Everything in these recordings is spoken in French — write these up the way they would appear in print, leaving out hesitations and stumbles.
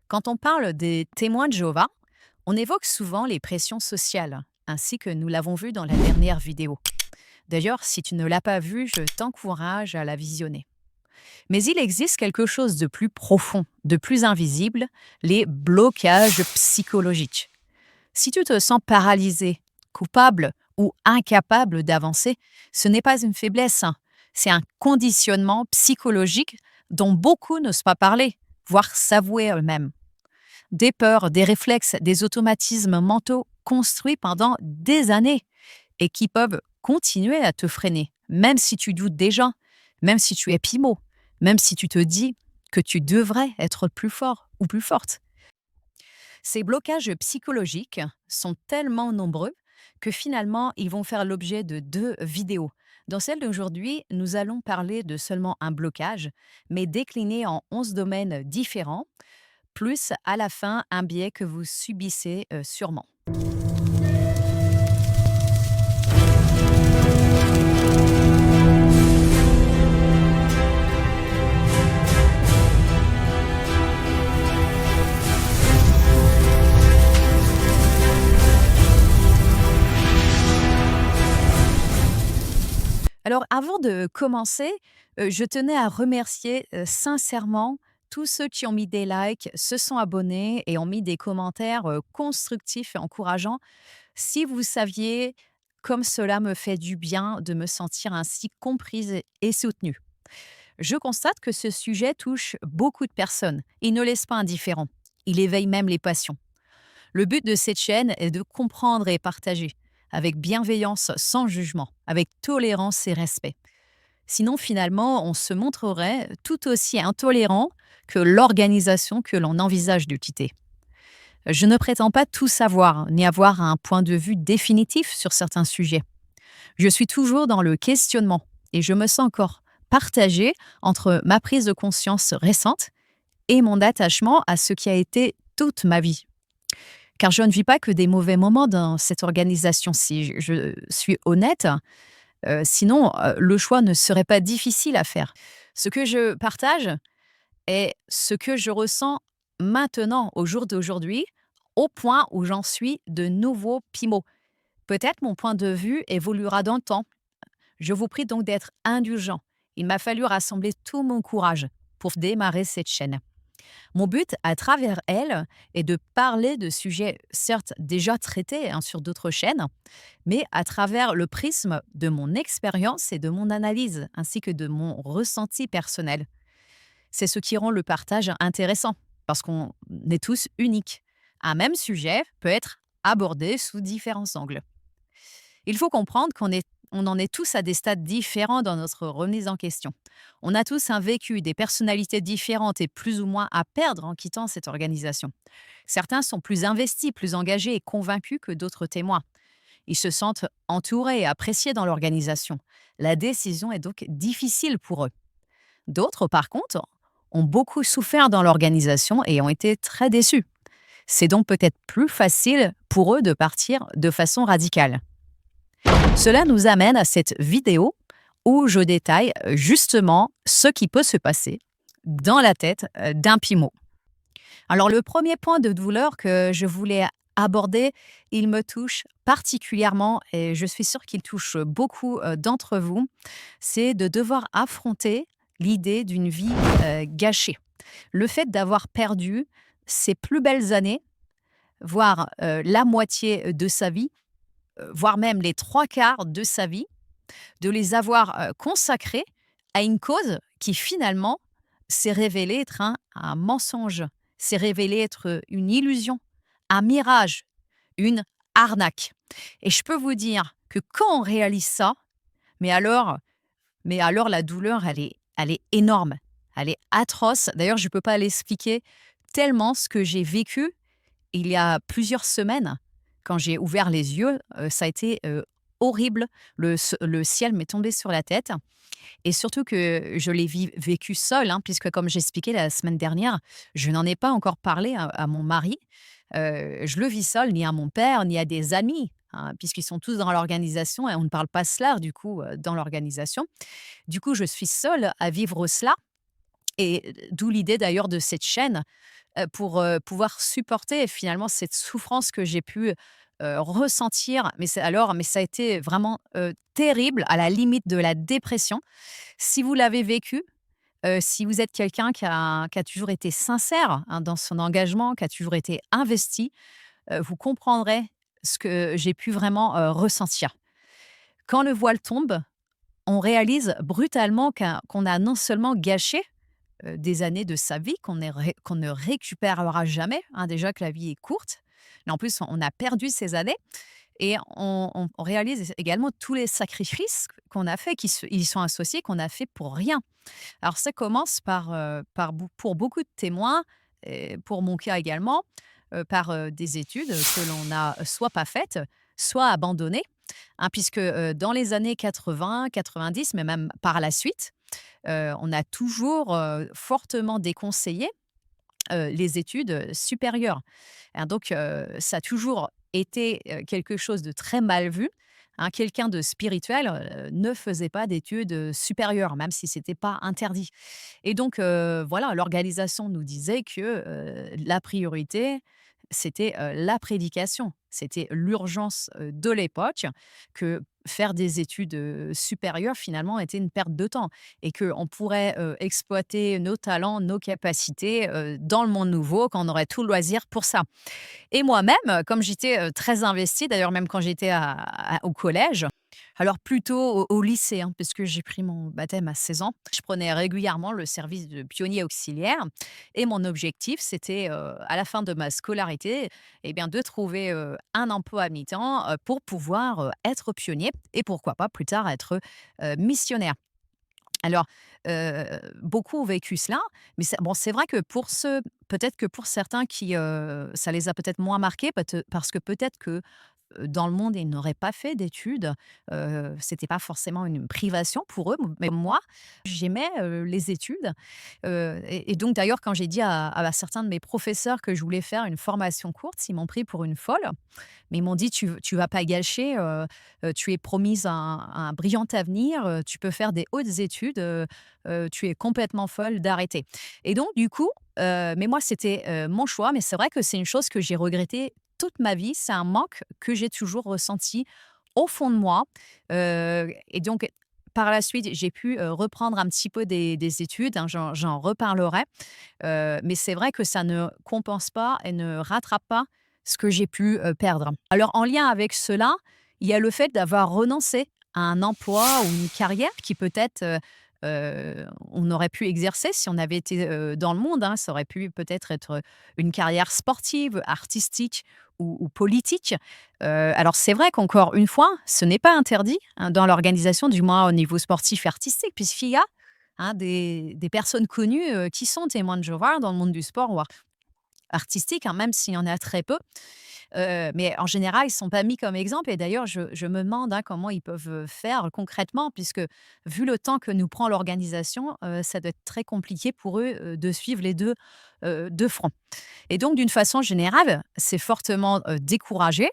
Quand on parle des témoins de Jéhovah, on évoque souvent les pressions sociales, ainsi que nous l'avons vu dans la dernière vidéo. D'ailleurs, si tu ne l'as pas vue, je t'encourage à la visionner. Mais il existe quelque chose de plus profond, de plus invisible, les blocages psychologiques. Si tu te sens paralysé, coupable ou incapable d'avancer, ce n'est pas une faiblesse, hein. C'est un conditionnement psychologique dont beaucoup n'osent pas parler, voire s'avouer eux-mêmes. Des peurs, des réflexes, des automatismes mentaux construits pendant des années et qui peuvent continuer à te freiner, même si tu doutes déjà, même si tu es pimo, même si tu te dis que tu devrais être plus fort ou plus forte. Ces blocages psychologiques sont tellement nombreux que finalement, ils vont faire l'objet de deux vidéos. Dans celle d'aujourd'hui, nous allons parler de seulement un blocage, mais décliné en 11 domaines différents, plus à la fin un biais que vous subissez sûrement. Alors avant de commencer, je tenais à remercier sincèrement tous ceux qui ont mis des likes, se sont abonnés et ont mis des commentaires constructifs et encourageants. Si vous saviez comme cela me fait du bien de me sentir ainsi comprise et soutenue. Je constate que ce sujet touche beaucoup de personnes. Il ne laisse pas indifférent. Il éveille même les passions. Le but de cette chaîne est de comprendre et partager, avec bienveillance, sans jugement, avec tolérance et respect. Sinon, finalement, on se montrerait tout aussi intolérant que l'organisation que l'on envisage de quitter. Je ne prétends pas tout savoir, ni avoir un point de vue définitif sur certains sujets. Je suis toujours dans le questionnement et je me sens encore partagée entre ma prise de conscience récente et mon attachement à ce qui a été toute ma vie. Car je ne vis pas que des mauvais moments dans cette organisation, si je suis honnête. Sinon, le choix ne serait pas difficile à faire. Ce que je partage est ce que je ressens maintenant, au jour d'aujourd'hui, au point où j'en suis de nouveau pimo. Peut-être mon point de vue évoluera dans le temps. Je vous prie donc d'être indulgent. Il m'a fallu rassembler tout mon courage pour démarrer cette chaîne. Mon but, à travers elle, est de parler de sujets certes déjà traités sur d'autres chaînes, mais à travers le prisme de mon expérience et de mon analyse, ainsi que de mon ressenti personnel. C'est ce qui rend le partage intéressant, parce qu'on est tous uniques. Un même sujet peut être abordé sous différents angles. Il faut comprendre on en est tous à des stades différents dans notre remise en question. On a tous un vécu, des personnalités différentes et plus ou moins à perdre en quittant cette organisation. Certains sont plus investis, plus engagés et convaincus que d'autres témoins. Ils se sentent entourés et appréciés dans l'organisation. La décision est donc difficile pour eux. D'autres, par contre, ont beaucoup souffert dans l'organisation et ont été très déçus. C'est donc peut-être plus facile pour eux de partir de façon radicale. Cela nous amène à cette vidéo où je détaille justement ce qui peut se passer dans la tête d'un pimo. Alors le premier point de douleur que je voulais aborder, il me touche particulièrement et je suis sûre qu'il touche beaucoup d'entre vous, c'est de devoir affronter l'idée d'une vie gâchée. Le fait d'avoir perdu ses plus belles années, voire la moitié de sa vie, voire même les trois quarts de sa vie, de les avoir consacrés à une cause qui finalement s'est révélée être un mensonge, s'est révélée être une illusion, un mirage, une arnaque. Et je peux vous dire que quand on réalise ça, mais alors, mais alors la douleur, elle est énorme, elle est atroce. D'ailleurs, je ne peux pas l'expliquer tellement ce que j'ai vécu il y a plusieurs semaines. Quand j'ai ouvert les yeux, ça a été horrible. Le ciel m'est tombé sur la tête et surtout que je l'ai vécu seule, puisque comme j'expliquais la semaine dernière, je n'en ai pas encore parlé à mon mari. Je le vis seul, ni à mon père, ni à des amis, puisqu'ils sont tous dans l'organisation et on ne parle pas cela, du coup, dans l'organisation. Du coup, je suis seule à vivre cela et d'où l'idée d'ailleurs de cette chaîne, pour, pouvoir supporter finalement cette souffrance que j'ai pu, ressentir. Mais ça a été vraiment, terrible, à la limite de la dépression. Si vous l'avez vécu, si vous êtes quelqu'un qui a toujours été sincère, hein, dans son engagement, qui a toujours été investi, vous comprendrez ce que j'ai pu vraiment, ressentir. Quand le voile tombe, on réalise brutalement qu'on a non seulement gâché, des années de sa vie qu'on ne récupérera jamais, hein, déjà que la vie est courte, mais en plus on a perdu ces années et on réalise également tous les sacrifices qu'on a fait, qui se ils sont associés, qu'on a fait pour rien. Alors ça commence pour beaucoup de témoins, et pour mon cas également, par, des études, que l'on n'a soit pas faites, soit abandonnées, hein, puisque, dans les années 80-90, mais même par la suite, on a toujours, fortement déconseillé, les études, supérieures. Hein, donc ça a toujours été, quelque chose de très mal vu, hein. Quelqu'un de spirituel, ne faisait pas d'études, supérieures, même si c'était pas interdit. Et donc voilà, l'organisation nous disait que, la priorité, c'était, la prédication. C'était l'urgence, de l'époque, que faire des études, supérieures, finalement, était une perte de temps et qu'on pourrait, exploiter nos talents, nos capacités, dans le monde nouveau, qu'on aurait tout loisir pour ça. Et moi-même, comme j'étais, très investie, d'ailleurs même quand j'étais au collège, alors plutôt au lycée, hein, parce que j'ai pris mon baptême à 16 ans. Je prenais régulièrement le service de pionnier auxiliaire et mon objectif, c'était, à la fin de ma scolarité, eh bien, de trouver, un emploi à mi-temps, pour pouvoir, être pionnier et pourquoi pas plus tard être, missionnaire. Alors, beaucoup ont vécu cela, mais c'est vrai que peut-être que pour certains ça les a peut-être moins marqués parce que peut-être que, dans le monde, ils n'auraient pas fait d'études, c'était pas forcément une privation pour eux, mais moi, j'aimais, les études, et donc d'ailleurs, quand j'ai dit à certains de mes professeurs que je voulais faire une formation courte, ils m'ont pris pour une folle. Mais ils m'ont dit: «Tu vas pas gâcher, tu es promise un brillant avenir, tu peux faire des hautes études, tu es complètement folle d'arrêter». Et donc du coup, mais moi c'était, mon choix, mais c'est vrai que c'est une chose que j'ai regrettée toute ma vie. C'est un manque que j'ai toujours ressenti au fond de moi, et donc par la suite, j'ai pu, reprendre un petit peu des études, hein, j'en reparlerai. Mais c'est vrai que ça ne compense pas et ne rattrape pas ce que j'ai pu, perdre. Alors en lien avec cela, il y a le fait d'avoir renoncé à un emploi ou une carrière qui peut-être, on aurait pu exercer si on avait été, dans le monde, hein. Ça aurait pu peut-être être une carrière sportive, artistique ou politique. Alors c'est vrai qu'encore une fois, ce n'est pas interdit, hein, dans l'organisation, du moins au niveau sportif et artistique, puisqu'il y a, hein, des personnes connues, qui sont témoins de Jéhovah dans le monde du sport ou artistique, hein, même s'il y en a très peu. Mais en général, ils ne sont pas mis comme exemple et d'ailleurs je me demande, hein, comment ils peuvent, faire concrètement puisque vu le temps que nous prend l'organisation, ça doit être très compliqué pour eux, de suivre les 2 de front. Et donc d'une façon générale, c'est fortement, découragé.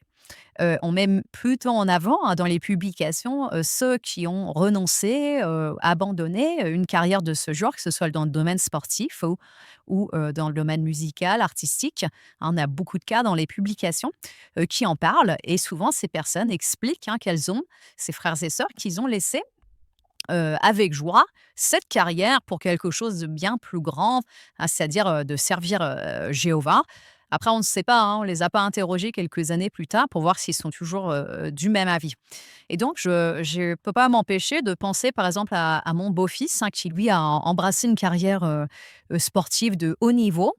On met plutôt en avant, hein, dans les publications, ceux qui ont renoncé, abandonné, une carrière de ce genre, que ce soit dans le domaine sportif ou dans le domaine musical, artistique. Hein, on a beaucoup de cas dans les publications, qui en parlent et souvent ces personnes expliquent, hein, ces frères et sœurs, qu'ils ont laissé, avec joie, cette carrière pour quelque chose de bien plus grand, hein, c'est-à-dire, de servir, Jéhovah. Après, on ne sait pas, hein, on les a pas interrogés quelques années plus tard pour voir s'ils sont toujours, du même avis. Et donc je peux pas m'empêcher de penser, par exemple, à mon beau-fils, hein, qui lui a embrassé une carrière, sportive de haut niveau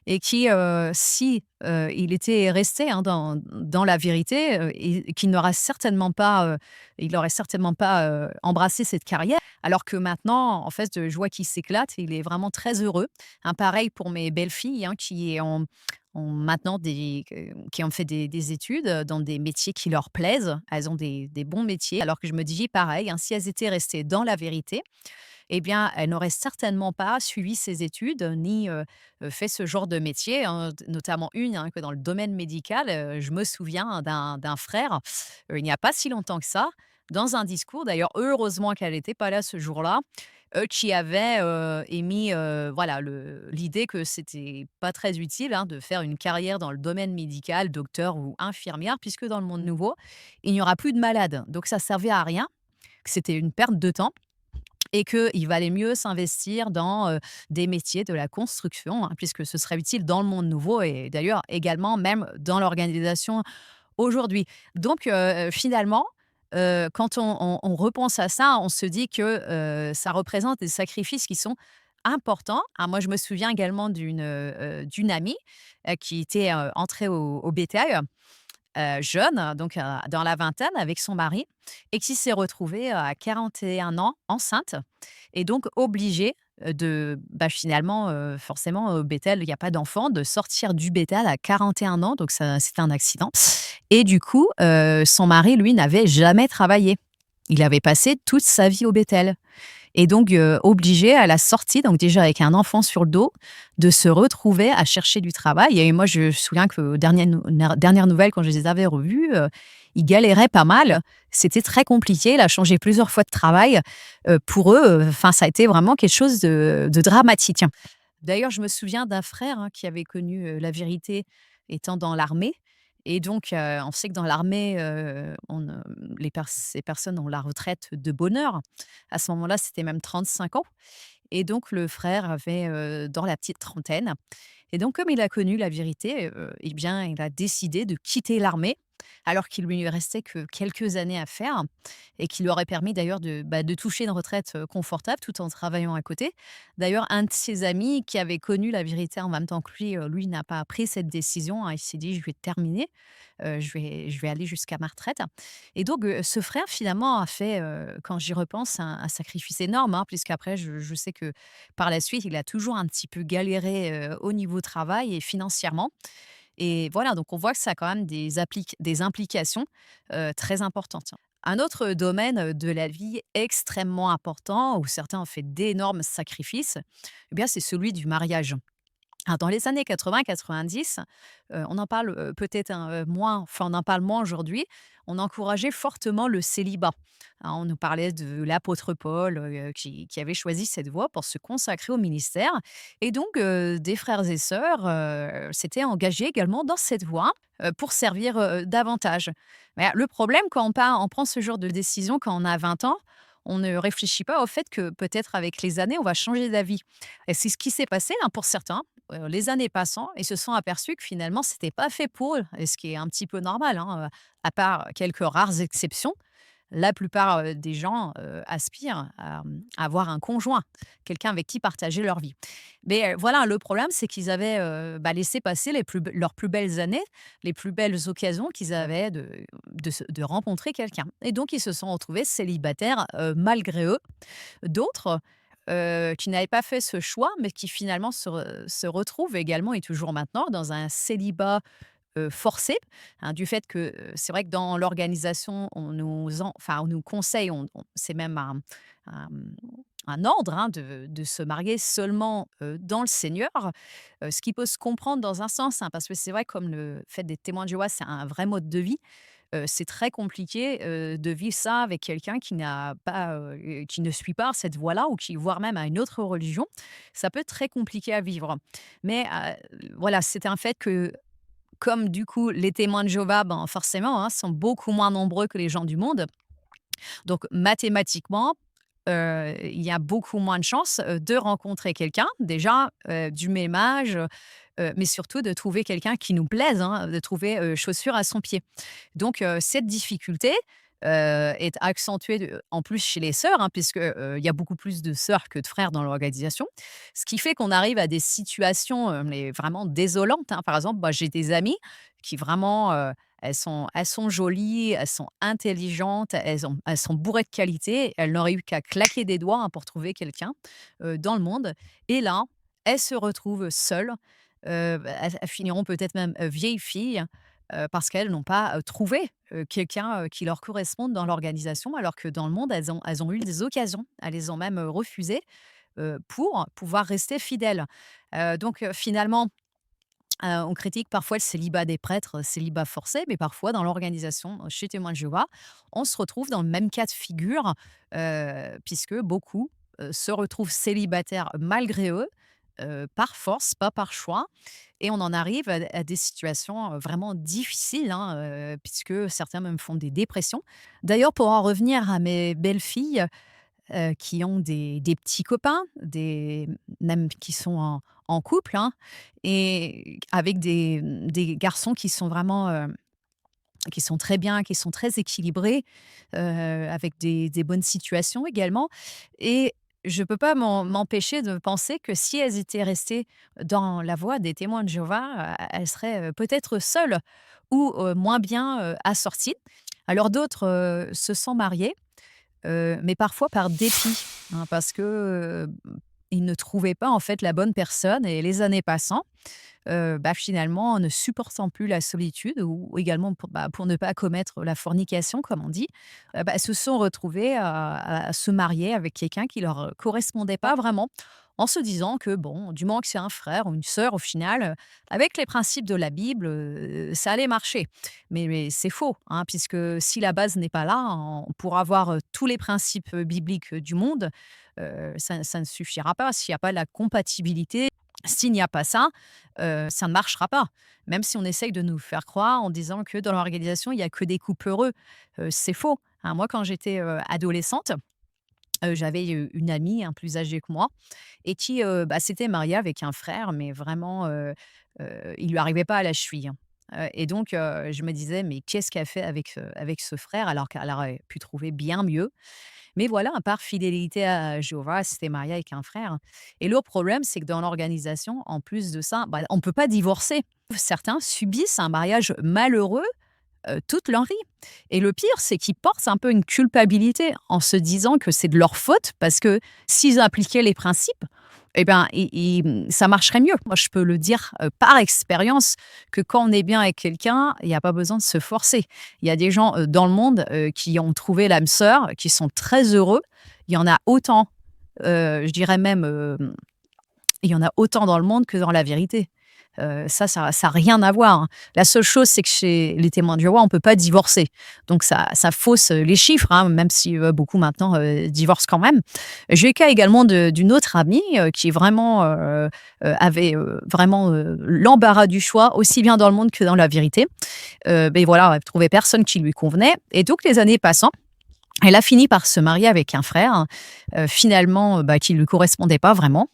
et qui, si, il était resté, hein, dans la vérité, et qu'il n'aura certainement pas, il aurait certainement pas, embrassé cette carrière. Alors que maintenant, en fait, je vois qu'il s'éclate et il est vraiment très heureux. Hein, pareil pour mes belles-filles, hein, qui ont maintenant qui ont fait des études, dans des métiers qui leur plaisent. Elles ont des bons métiers, alors que je me dis pareil, hein, si elles étaient restées dans la vérité, eh bien, elles n'auraient certainement pas suivi ces études, ni, fait ce genre de métier, hein, notamment une, hein, que dans le domaine médical, je me souviens d'un frère, il n'y a pas si longtemps que ça, dans un discours, d'ailleurs heureusement qu'elle n'était pas là ce jour-là, qui avaient, émis, voilà, l'idée que c'était pas très utile, hein, de faire une carrière dans le domaine médical, docteur ou infirmière, puisque dans le monde nouveau, il n'y aura plus de malades. Donc ça servait à rien, que c'était une perte de temps et qu'il valait mieux s'investir dans, des métiers de la construction, hein, puisque ce serait utile dans le monde nouveau et d'ailleurs également même dans l'organisation aujourd'hui. Donc finalement, quand on repense à ça, on se dit que, ça représente des sacrifices qui sont importants. Ah moi, je me souviens également d'une amie, qui était, entrée au bétail, jeune, donc dans la vingtaine avec son mari et qui s'est retrouvée, à 41 ans enceinte et donc obligée, de, bah, finalement, forcément au bétail, il y a pas d'enfant, de sortir du bétail à 41 ans, donc ça c'était un accident et du coup, son mari, lui, n'avait jamais travaillé. Il avait passé toute sa vie au bétail. Et donc, obligée à la sortie, donc déjà avec un enfant sur le dos, de se retrouver à chercher du travail et moi, je me souviens que aux dernières nouvelles, quand je les avais revues, ils galéraient pas mal. C'était très compliqué. Il a changé plusieurs fois de travail. Pour eux, enfin, ça a été vraiment quelque chose de dramatique. D'ailleurs, je me souviens d'un frère, hein, qui avait connu, la vérité étant dans l'armée et donc on sait que dans l'armée, ces personnes ont la retraite de bonne heure. À ce moment-là, c'était même 35 ans et donc le frère avait, dans la petite trentaine et donc comme il a connu la vérité, eh bien, il a décidé de quitter l'armée, alors qu'il lui restait que quelques années à faire et qui lui aurait permis d'ailleurs de, bah, de toucher une retraite, confortable tout en travaillant à côté. D'ailleurs, un de ses amis qui avait connu la vérité en même temps que lui n'a pas pris cette décision, hein. Il s'est dit: «Je vais terminer, je vais aller jusqu'à ma retraite» et donc ce frère finalement a fait, quand j'y repense, un sacrifice énorme, hein, puisqu'après je sais que par la suite, il a toujours un petit peu galéré, au niveau travail et financièrement et voilà, donc on voit que ça a quand même des implications, très importantes. Un autre domaine, de la vie extrêmement important où certains ont fait d'énormes sacrifices, eh bien, c'est celui du mariage. Alors dans les années 80-90, on en parle, peut-être moins, enfin on en parle moins aujourd'hui, on encourageait fortement le célibat. Hein, on nous parlait de l'apôtre Paul, qui avait choisi cette voie pour se consacrer au ministère et donc des frères et sœurs, s'étaient engagés également dans cette voie, pour servir, davantage. Mais le problème quand on prend ce genre de décision quand on a 20 ans, on ne réfléchit pas au fait que peut-être avec les années, on va changer d'avis et c'est ce qui s'est passé, hein, pour certains. Les années passant, ils se sont aperçus que finalement, c'était pas fait pour eux et ce qui est un petit peu normal, hein, à part quelques rares exceptions. La plupart, des gens, aspirent à avoir un conjoint, quelqu'un avec qui partager leur vie. Mais, voilà, le problème, c'est qu'ils avaient, bah, laissé passer leurs plus belles années, les plus belles occasions qu'ils avaient de rencontrer quelqu'un et donc ils se sont retrouvés célibataires, malgré eux. D'autres, qui n'avaient pas fait ce choix, mais qui finalement se retrouvent également et toujours maintenant dans un célibat, forcé, hein, du fait que, c'est vrai que dans l'organisation, on nous conseille, c'est même un ordre, hein, de se marier seulement, dans le Seigneur, ce qui peut se comprendre dans un sens, hein, parce que c'est vrai comme le fait d'être témoin de Jéhovah, c'est un vrai mode de vie. C'est très compliqué, de vivre ça avec quelqu'un qui n'a pas, qui ne suit pas cette voie-là ou qui voire même a une autre religion. Ça peut être très compliqué à vivre. Mais, voilà, c'est un fait que comme du coup les témoins de Jéhovah, ben, forcément, hein, sont beaucoup moins nombreux que les gens du monde. Donc mathématiquement, il y a beaucoup moins de chances, de rencontrer quelqu'un, déjà, du même âge, mais surtout de trouver quelqu'un qui nous plaise, hein, de trouver, chaussure à son pied. Donc cette difficulté, est accentuée en plus chez les sœurs, hein, puisque, il y a beaucoup plus de sœurs que de frères dans l'organisation. Ce qui fait qu'on arrive à des situations, mais vraiment désolantes, hein. Par exemple, moi, j'ai des amies qui vraiment, elles sont jolies, elles sont intelligentes, elles sont bourrées de qualités. Elles n'auraient eu qu'à claquer des doigts, hein, pour trouver quelqu'un, dans le monde et là, elles se retrouvent seules, elles finiront peut-être même, vieilles filles, parce qu'elles n'ont pas, trouvé, quelqu'un, qui leur corresponde dans l'organisation, alors que dans le monde, elles ont eu des occasions. Elles les ont même, refusées, pour pouvoir rester fidèles. Donc finalement, on critique parfois le célibat des prêtres, célibat forcé, mais parfois dans l'organisation, chez Témoins de Jéhovah, on se retrouve dans le même cas de figure, puisque beaucoup, se retrouvent célibataires malgré eux, par force, pas par choix et on en arrive à des situations, vraiment difficiles, hein, puisque certains même font des dépressions. D'ailleurs, pour en revenir à mes belles-filles, qui ont des petits copains, des même qui sont en couple, hein et avec des garçons qui sont vraiment, qui sont très bien, qui sont très équilibrés, avec des bonnes situations également et je ne peux pas m'empêcher de penser que si elles étaient restées dans la voie des témoins de Jéhovah, elles seraient, peut-être seules ou, moins bien, assorties. Alors d'autres, se sont mariées, mais parfois par dépit, hein, parce que, ils ne trouvaient pas en fait la bonne personne et les années passant, finalement, ne supportant plus la solitude ou également pour ne pas commettre la fornication, comme on dit, se sont retrouvés à se marier avec quelqu'un qui leur correspondait pas vraiment, en se disant que bon, du moment que c'est un frère ou une sœur, au final, avec les principes de la Bible, ça allait marcher. Mais c'est faux, hein, puisque si la base n'est pas là, on pourra avoir, tous les principes, bibliques, du monde, ça ne suffira pas. S'il n'y a pas la compatibilité, s'il n'y a pas ça, ça ne marchera pas. Même si on essaye de nous faire croire en disant que dans l'organisation, il y a que des couples heureux, c'est faux, hein. Moi, quand j'étais, adolescente, j'avais, une amie, hein, plus âgée que moi et qui, s'était mariée avec un frère, mais vraiment, il lui arrivait pas à la cheville, hein. Et donc je me disais: «Mais qu'est-ce qu'elle fait avec ce frère?» alors qu'elle aurait pu trouver bien mieux. Mais voilà, par fidélité à Jéhovah, elle s'était mariée avec un frère et le problème, c'est que dans l'organisation, en plus de ça, on ne peut pas divorcer. Certains subissent un mariage malheureux, toute leur vie et le pire, c'est qu'ils portent un peu une culpabilité en se disant que c'est de leur faute parce que s'ils appliquaient les principes et ben, ça marcherait mieux. Moi, je peux le dire, par expérience que quand on est bien avec quelqu'un, il y a pas besoin de se forcer. Il y a des gens, dans le monde, qui ont trouvé l'âme sœur, qui sont très heureux. Il y en a autant, je dirais même, il y en a autant dans le monde que dans la vérité. Ça a rien à voir, hein. La seule chose, c'est que chez les témoins de Jéhovah, on ne peut pas divorcer. Donc ça fausse, les chiffres, hein, même si, beaucoup maintenant, divorcent quand même. J'ai le cas également d'une autre amie, qui vraiment, avait, vraiment, l'embarras du choix, aussi bien dans le monde que dans la vérité. Beh, voilà, elle trouvait personne qui lui convenait et donc les années passant, elle a fini par se marier avec un frère, finalement, qui ne lui correspondait pas vraiment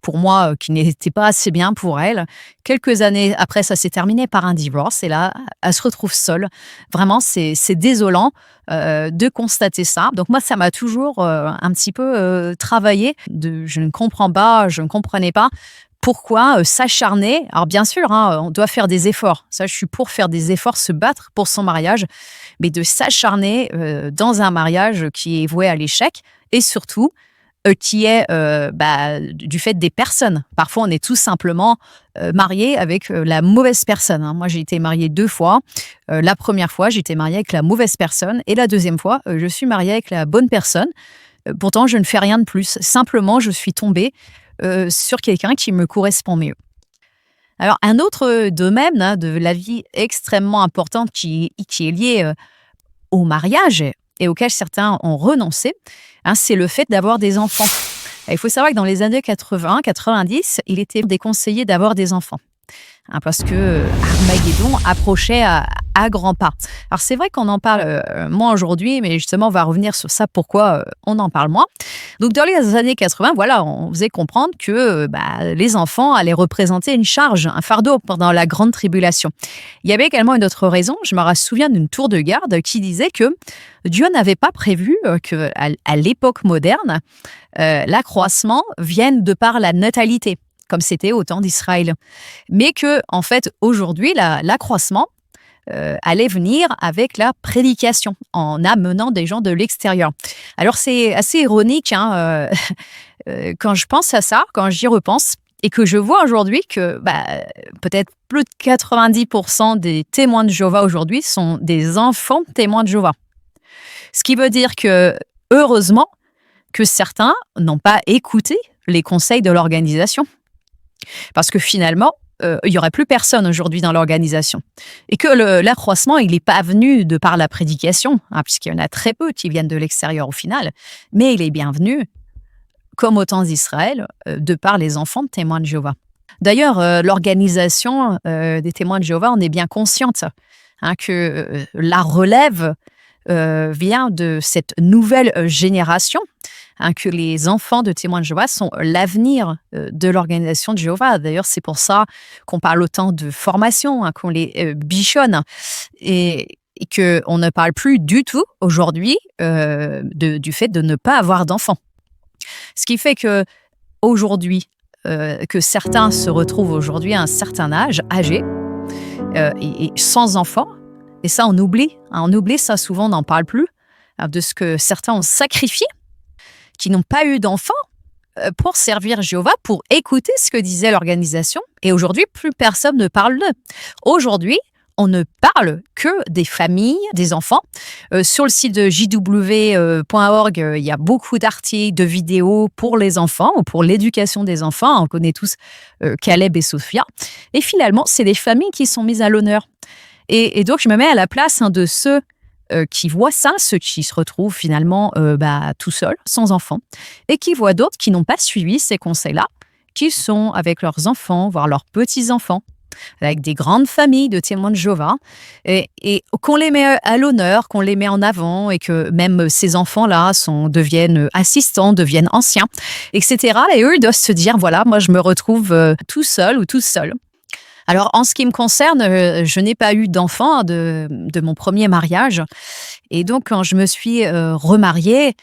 pour moi, qui n'était pas assez bien pour elle. Quelques années après, ça s'est terminé par un divorce et là, elle se retrouve seule. Vraiment, c'est désolant, de constater ça. Donc moi, ça m'a toujours, un petit peu, travaillée je ne comprends pas, je ne comprenais pas pourquoi, s'acharner. Alors bien sûr, hein, on doit faire des efforts. Ça, je suis pour faire des efforts, se battre pour son mariage, mais de s'acharner, dans un mariage qui est voué à l'échec et surtout qui est, du fait des personnes. Parfois, on est tout simplement, marié avec, la mauvaise personne, hein. Moi, j'ai été mariée 2 fois. La première fois, j'étais mariée avec la mauvaise personne et la deuxième fois, je suis mariée avec la bonne personne. Pourtant, je ne fais rien de plus. Simplement, je suis tombée, sur quelqu'un qui me correspond mieux. Alors un autre, domaine, hein, de la vie extrêmement importante qui est lié, au mariage et auquel certains ont renoncé, hein, c'est le fait d'avoir des enfants. Il faut savoir que dans les années 80-90, il était déconseillé d'avoir des enfants, hein, parce que Armageddon approchait à grands pas. Alors c'est vrai qu'on en parle moins aujourd'hui, mais justement on va revenir sur ça, pourquoi on en parle moins. Donc dans les années 80, voilà, on faisait comprendre que les enfants allaient représenter une charge, un fardeau pendant la grande tribulation. Il y avait également une autre raison, je me souviens d'une tour de garde qui disait que Dieu n'avait pas prévu que à l'époque moderne, l'accroissement vienne de par la natalité, comme c'était au temps d'Israël. Mais que, en fait, aujourd'hui, l'accroissement allait venir avec la prédication, en amenant des gens de l'extérieur. Alors, c'est assez ironique, hein, quand je pense à ça, quand j'y repense, et que je vois aujourd'hui que peut-être plus de 90% des témoins de Jéhovah aujourd'hui sont des enfants de témoins de Jéhovah. Ce qui veut dire que, heureusement, que certains n'ont pas écouté les conseils de l'organisation. Parce que finalement, il n'y aurait plus personne aujourd'hui dans l'organisation. Et que l'accroissement, il n'est pas venu de par la prédication, hein, puisqu'il y en a très peu qui viennent de l'extérieur au final, mais il est bien venu comme au temps d'Israël, de par les enfants de témoins de Jéhovah. D'ailleurs, l'organisation des témoins de Jéhovah, on est bien consciente que la relève vient de cette nouvelle génération, que les enfants de témoins de Jéhovah sont l'avenir de l'organisation de Jéhovah. D'ailleurs, c'est pour ça qu'on parle autant de formation, qu'on les bichonne, et qu'on ne parle plus du tout aujourd'hui du fait de ne pas avoir d'enfants. Ce qui fait que aujourd'hui, que certains se retrouvent aujourd'hui à un certain âge, âgés, et sans enfants. Et ça, on oublie. On oublie ça souvent, on n'en parle plus, de ce que certains ont sacrifié, qui n'ont pas eu d'enfants, pour servir Jéhovah, pour écouter ce que disait l'organisation. Et aujourd'hui, plus personne ne parle d'eux. Aujourd'hui, on ne parle que des familles, des enfants. Sur le site de jw.org, il y a beaucoup d'articles, de vidéos pour les enfants ou pour l'éducation des enfants. On connaît tous Caleb et Sophia. Et finalement, c'est les familles qui sont mises à l'honneur. Et donc, je me mets à la place de ceux qui voient ça, ceux qui se retrouvent finalement tout seuls, sans enfants, et qui voient d'autres qui n'ont pas suivi ces conseils-là, qui sont avec leurs enfants, voire leurs petits-enfants, avec des grandes familles de témoins de Jéhovah, et qu'on les met à l'honneur, qu'on les met en avant, et que même ces enfants-là deviennent assistants, deviennent anciens, etc. Et eux, ils doivent se dire, voilà, moi je me retrouve tout seul ou toute seule. Alors, en ce qui me concerne, je n'ai pas eu d'enfant de mon premier mariage. Et donc, quand je me suis remariée,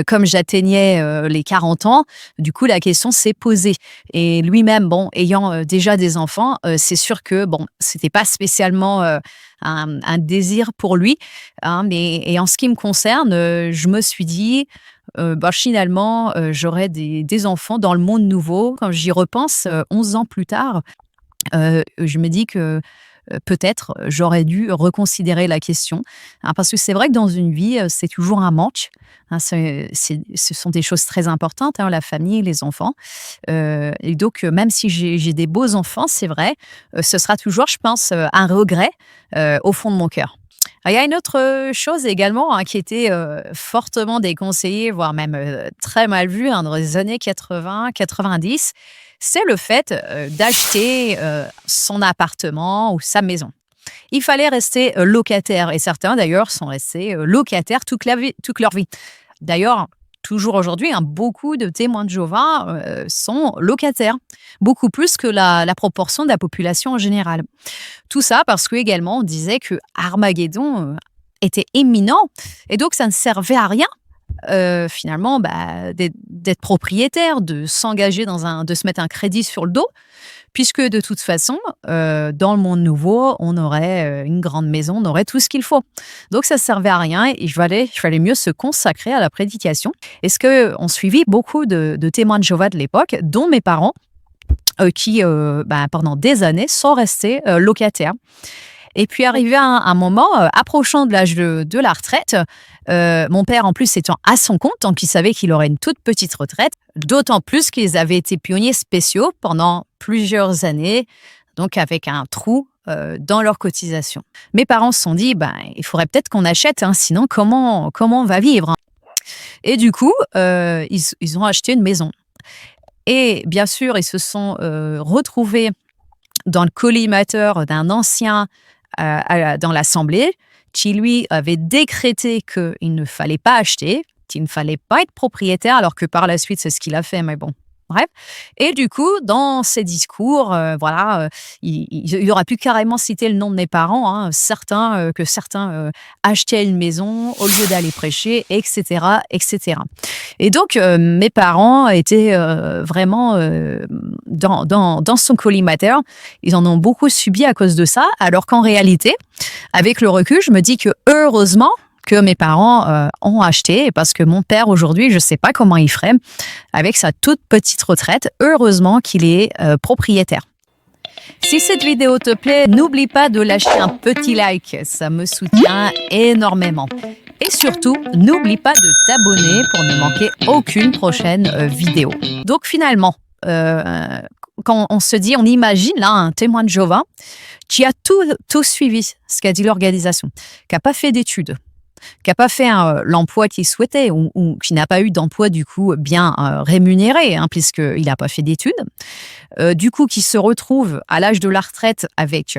comme j'atteignais les 40 ans, du coup, la question s'est posée. Et lui-même, ayant déjà des enfants, c'est sûr que, c'était pas spécialement un désir pour lui. Et en ce qui me concerne, je me suis dit, finalement, j'aurai des enfants dans le monde nouveau. Quand j'y repense, 11 ans plus tard, je me dis que peut-être j'aurais dû reconsidérer la question. Parce que c'est vrai que dans une vie, c'est toujours un manque. Ce sont des choses très importantes, la famille, les enfants. Et donc, même si j'ai des beaux enfants, c'est vrai, ce sera toujours, je pense, un regret au fond de mon cœur. Alors, il y a une autre chose également qui était fortement déconseillée, voire même très mal vue dans les années 80-90, c'est le fait d'acheter son appartement ou sa maison. Il fallait rester locataire, et certains d'ailleurs sont restés locataires toute leur vie. D'ailleurs, toujours aujourd'hui, beaucoup de témoins de Jéhovah sont locataires, beaucoup plus que la proportion de la population en général. Tout ça parce que également on disait que Armageddon était imminent, et donc ça ne servait à rien finalement d'être propriétaire, de s'engager de se mettre un crédit sur le dos, puisque de toute façon, dans le monde nouveau, on aurait une grande maison, on aurait tout ce qu'il faut. Donc ça ne servait à rien, et il fallait mieux se consacrer à la prédication. Et ce qu'on suivit beaucoup de témoins de Jéhovah de l'époque, dont mes parents, qui pendant des années sont restés locataires. Et puis, arrivé à un moment, approchant de l'âge de la retraite, mon père, en plus, étant à son compte, donc il savait qu'il aurait une toute petite retraite, d'autant plus qu'ils avaient été pionniers spéciaux pendant plusieurs années, donc avec un trou dans leur cotisation. Mes parents se sont dit, il faudrait peut-être qu'on achète, sinon comment on va vivre? Et du coup, ils ont acheté une maison. Et bien sûr, ils se sont retrouvés dans le collimateur d'un ancien dans l'Assemblée, qui lui avait décrété qu'il ne fallait pas acheter, qu'il ne fallait pas être propriétaire, alors que par la suite, c'est ce qu'il a fait, mais bon. Bref. Et du coup, dans ses discours, il aurait pu carrément citer le nom de mes parents, certains achetaient une maison au lieu d'aller prêcher, etc., etc. Et donc, mes parents étaient vraiment dans son collimateur. Ils en ont beaucoup subi à cause de ça, alors qu'en réalité, avec le recul, je me dis que heureusement que mes parents ont acheté, parce que mon père, aujourd'hui, je ne sais pas comment il ferait avec sa toute petite retraite. Heureusement qu'il est propriétaire. Si cette vidéo te plaît, n'oublie pas de lâcher un petit like, ça me soutient énormément. Et surtout, n'oublie pas de t'abonner pour ne manquer aucune prochaine vidéo. Donc finalement, quand on se dit, on imagine là un témoin de Jéhovah qui a tout suivi, ce qu'a dit l'organisation, qui n'a pas fait d'études, qui n'a pas fait l'emploi qu'il souhaitait ou qui n'a pas eu d'emploi du coup bien rémunéré, hein, puisqu'il n'a pas fait d'études, du coup qui se retrouve à l'âge de la retraite avec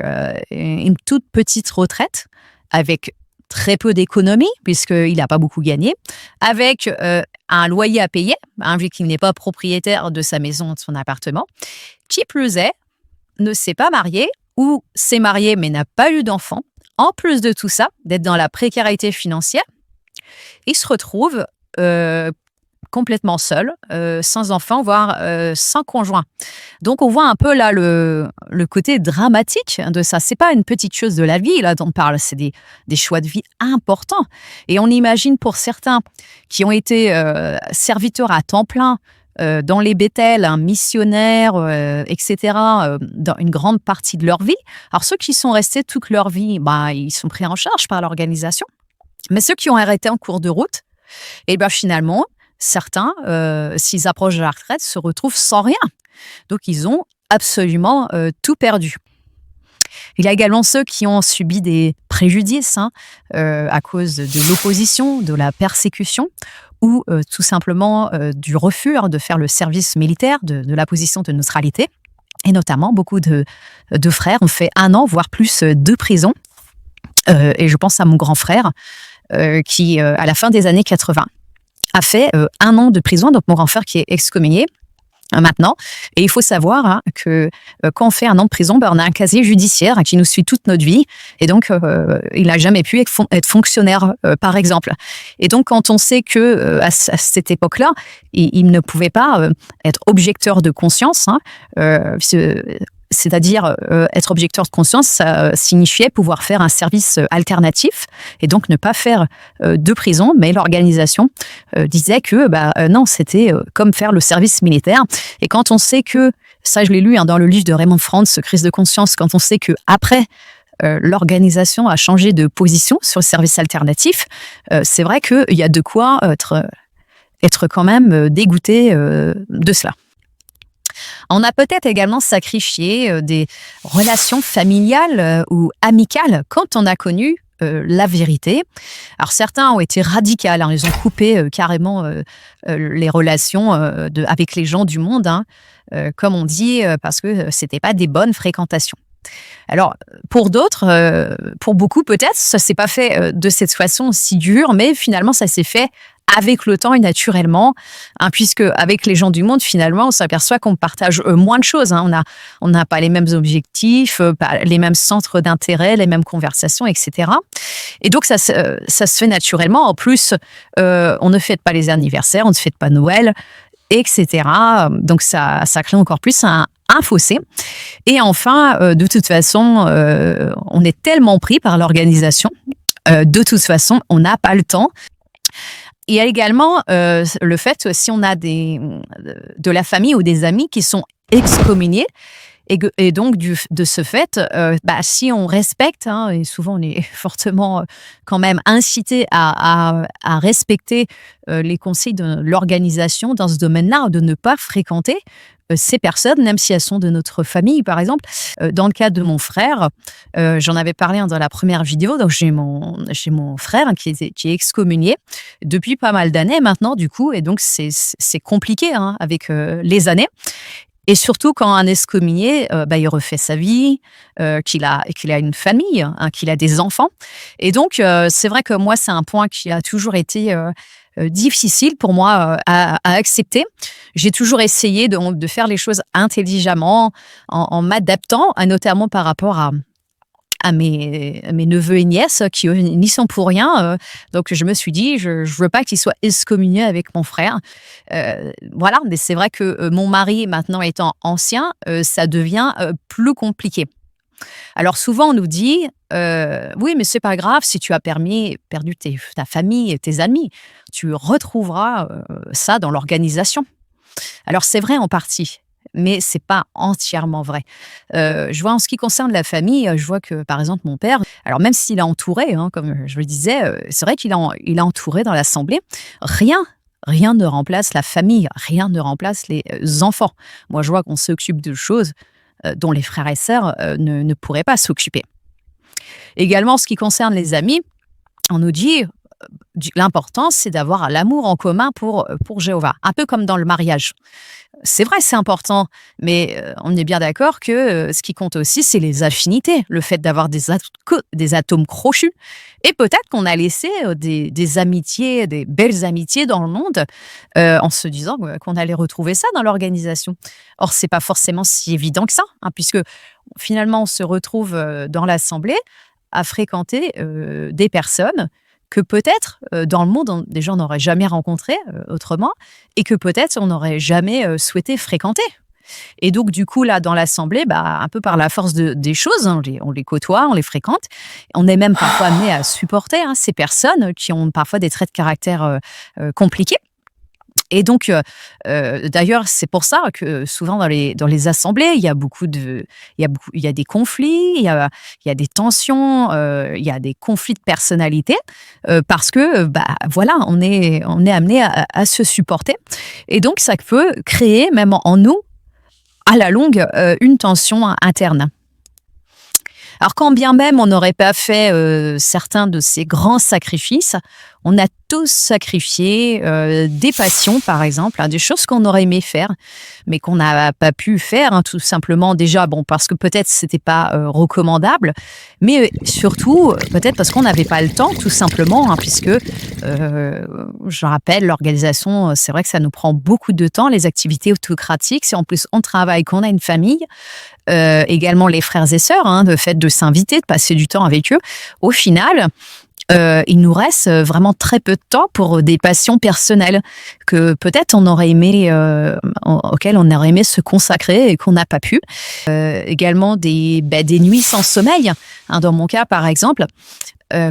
une toute petite retraite, avec très peu d'économies, puisqu'il n'a pas beaucoup gagné, avec un loyer à payer, hein, vu qu'il n'est pas propriétaire de sa maison, de son appartement, qui plus est, ne s'est pas marié ou s'est marié mais n'a pas eu d'enfant. En plus de tout ça, d'être dans la précarité financière, il se retrouve complètement seul, sans enfant, voire sans conjoint. Donc on voit un peu là le côté dramatique de ça. C'est pas une petite chose de la vie là dont on parle, c'est des choix de vie importants. Et on imagine pour certains qui ont été serviteurs à temps plein dans les Bethel, missionnaires, etc., dans une grande partie de leur vie. Alors ceux qui sont restés toute leur vie, bah, ils sont pris en charge par l'organisation. Mais ceux qui ont arrêté en cours de route, et ben finalement, certains, s'ils approchent de la retraite, se retrouvent sans rien. Donc, ils ont absolument tout perdu. Il y a également ceux qui ont subi des préjudices à cause de l'opposition, de la persécution ou tout simplement du refus de faire le service militaire, de la position de neutralité. Et notamment, beaucoup de frères ont fait 1 an, voire plus, de prison. Et je pense à mon grand frère qui, à la fin des années 80, a fait 1 an de prison, donc mon grand frère qui est excommunié maintenant. Et il faut savoir que quand on fait 1 an de prison, on a un casier judiciaire qui nous suit toute notre vie. Et donc, il n'a jamais pu être fonctionnaire, par exemple. Et donc, quand on sait que à cette époque-là, il ne pouvait pas être objecteur de conscience, c'est-à-dire être objecteur de conscience, ça signifiait pouvoir faire un service alternatif et donc ne pas faire de prison, mais l'organisation disait que non, c'était comme faire le service militaire. Et quand on sait que, ça je l'ai lu dans le livre de Raymond Franz, Crise de conscience, quand on sait qu'après l'organisation a changé de position sur le service alternatif, c'est vrai qu'il y a de quoi être quand même dégoûté de cela. On a peut-être également sacrifié des relations familiales ou amicales quand on a connu la vérité. Alors certains ont été radicaux, ils ont coupé carrément les relations avec les gens du monde, comme on dit, parce que c'était pas des bonnes fréquentations. Alors, pour d'autres, pour beaucoup peut-être, ça s'est pas fait de cette façon si dure, mais finalement ça s'est fait avec le temps et naturellement, puisque avec les gens du monde, finalement, on s'aperçoit qu'on partage moins de choses. On n'a pas les mêmes objectifs, pas les mêmes centres d'intérêt, les mêmes conversations, etc. Et donc, ça se fait naturellement. En plus, on ne fête pas les anniversaires, on ne fête pas Noël, etc. Donc, ça crée encore plus un fossé. Et enfin, de toute façon, on est tellement pris par l'organisation, de toute façon, on n'a pas le temps. Il y a également le fait, si on a de la famille ou des amis qui sont excommuniés, et donc de ce fait, si on respecte, et souvent on est fortement quand même incité à respecter les conseils de l'organisation dans ce domaine-là, de ne pas fréquenter ces personnes, même si elles sont de notre famille, par exemple. Dans le cas de mon frère, j'en avais parlé dans la première vidéo, donc j'ai mon frère qui est excommunié depuis pas mal d'années maintenant, du coup, et donc c'est compliqué avec les années. Et surtout quand un excommunié, il refait sa vie, qu'il a une famille, qu'il a des enfants. Et donc, c'est vrai que moi, c'est un point qui a toujours été difficile pour moi à accepter. J'ai toujours essayé de faire les choses intelligemment, en m'adaptant, notamment par rapport à mes neveux et nièces qui, eux, n'y sont pour rien. Donc, je me suis dit, je ne veux pas qu'ils soient excommuniés avec mon frère. Voilà, mais c'est vrai que mon mari, maintenant étant ancien, ça devient plus compliqué. Alors, souvent, on nous dit, oui, mais c'est pas grave si tu as perdu ta famille et tes amis. Tu retrouveras ça dans l'organisation. Alors, c'est vrai en partie, mais c'est pas entièrement vrai. Je vois en ce qui concerne la famille, je vois que, par exemple, mon père, alors même s'il est entouré, comme je le disais, c'est vrai qu'il est entouré dans l'Assemblée. Rien ne remplace la famille, rien ne remplace les enfants. Moi, je vois qu'on s'occupe de choses dont les frères et sœurs ne pourraient pas s'occuper. Également, en ce qui concerne les amis, on nous dit l'important, c'est d'avoir l'amour en commun pour Jéhovah, un peu comme dans le mariage. C'est vrai, c'est important, mais on est bien d'accord que ce qui compte aussi, c'est les affinités, le fait d'avoir des atomes crochus. Et peut-être qu'on a laissé des amitiés, des belles amitiés dans le monde, en se disant qu'on allait retrouver ça dans l'organisation. Or, c'est pas forcément si évident que ça, hein, puisque finalement, on se retrouve dans l'assemblée à fréquenter des personnes que peut-être dans le monde, des gens n'auraient jamais rencontré autrement et que peut-être on n'aurait jamais souhaité fréquenter. Et donc, du coup, là, dans l'assemblée, un peu par la force des choses, hein, on les côtoie, on les fréquente. On est même parfois amené à supporter ces personnes qui ont parfois des traits de caractère compliqués. Et donc, d'ailleurs, c'est pour ça que souvent dans les assemblées, il y a des conflits, il y a des tensions, il y a des conflits de personnalité, parce que, voilà, on est amené à se supporter. Et donc, ça peut créer, même en nous, à la longue, une tension interne. Alors, quand bien même on n'aurait pas fait certains de ces grands sacrifices, on a tous sacrifié des passions, par exemple, des choses qu'on aurait aimé faire, mais qu'on n'a pas pu faire, tout simplement déjà, parce que peut-être c'était pas recommandable, mais surtout peut-être parce qu'on n'avait pas le temps, tout simplement, puisque je rappelle, l'organisation, c'est vrai que ça nous prend beaucoup de temps, les activités autocratiques. Si en plus on travaille, qu'on a une famille, également les frères et sœurs, le fait de s'inviter, de passer du temps avec eux, au final, il nous reste vraiment très peu de temps pour des passions personnelles que peut-être on aurait aimé, auxquelles on aurait aimé se consacrer et qu'on n'a pas pu. Également des nuits sans sommeil. Dans mon cas, par exemple,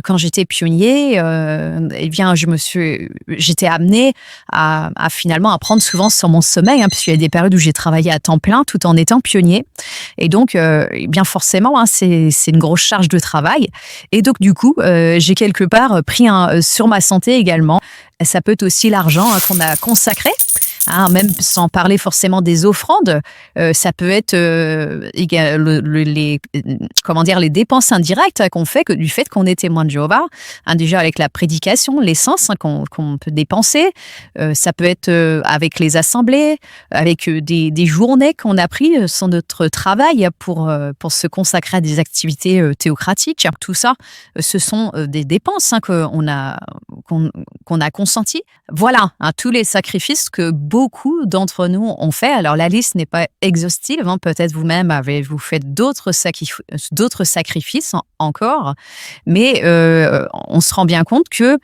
quand j'étais pionnier, j'étais amenée à finalement à prendre souvent sur mon sommeil, puisqu'il y a des périodes où j'ai travaillé à temps plein tout en étant pionnier. Et donc, bien forcément, c'est une grosse charge de travail. Et donc, du coup, j'ai quelque part pris sur ma santé également. Ça peut être aussi l'argent qu'on a consacré, même sans parler forcément des offrandes. Ça peut être les dépenses indirectes qu'on fait du fait qu'on est témoin de Jéhovah. Déjà avec la prédication, l'essence qu'on peut dépenser. Ça peut être avec les assemblées, avec des journées qu'on a prises sur notre travail pour se consacrer à des activités théocratiques. Tout ça, ce sont des dépenses qu'on a consenti. Voilà, tous les sacrifices que beaucoup d'entre nous ont fait. Alors, la liste n'est pas exhaustive. Peut-être vous-même avez-vous fait d'autres sacrifices encore. Mais on se rend bien compte que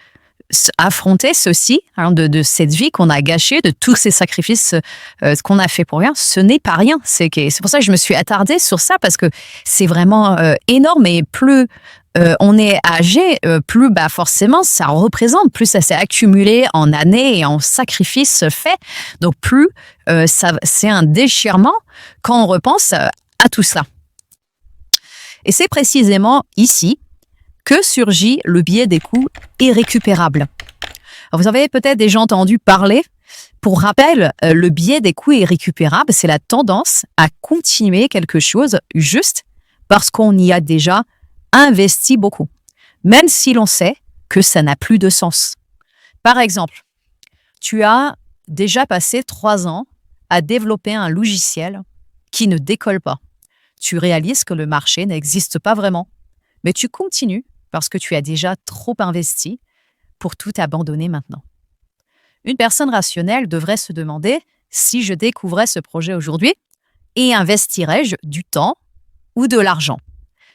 affronter ceci, de cette vie qu'on a gâchée, de tous ces sacrifices qu'on a fait pour rien, ce n'est pas rien. C'est pour ça que je me suis attardée sur ça, parce que c'est vraiment énorme. Et plus on est âgé, plus forcément ça représente, plus ça s'est accumulé en années et en sacrifices faits. Donc plus c'est un déchirement quand on repense à tout cela. Et c'est précisément ici que surgit le biais des coûts irrécupérables. Alors, vous avez peut-être déjà entendu parler. Pour rappel, le biais des coûts irrécupérables, c'est la tendance à continuer quelque chose juste parce qu'on y a déjà investi beaucoup, même si l'on sait que ça n'a plus de sens. Par exemple, tu as déjà passé 3 ans à développer un logiciel qui ne décolle pas. Tu réalises que le marché n'existe pas vraiment, mais tu continues parce que tu as déjà trop investi pour tout abandonner maintenant. Une personne rationnelle devrait se demander si je découvrais ce projet aujourd'hui et investirais-je du temps ou de l'argent.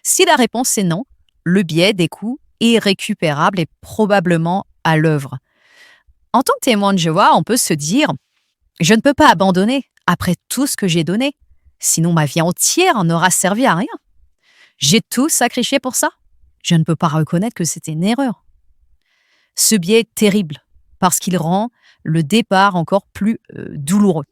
Si la réponse est non, le biais des coûts irrécupérables est probablement à l'œuvre. En tant que témoin de Jéhovah, on peut se dire « Je ne peux pas abandonner après tout ce que j'ai donné, sinon ma vie entière n'aura servi à rien. J'ai tout sacrifié pour ça. Je ne peux pas reconnaître que c'était une erreur. » Ce biais est terrible parce qu'il rend le départ encore plus douloureux.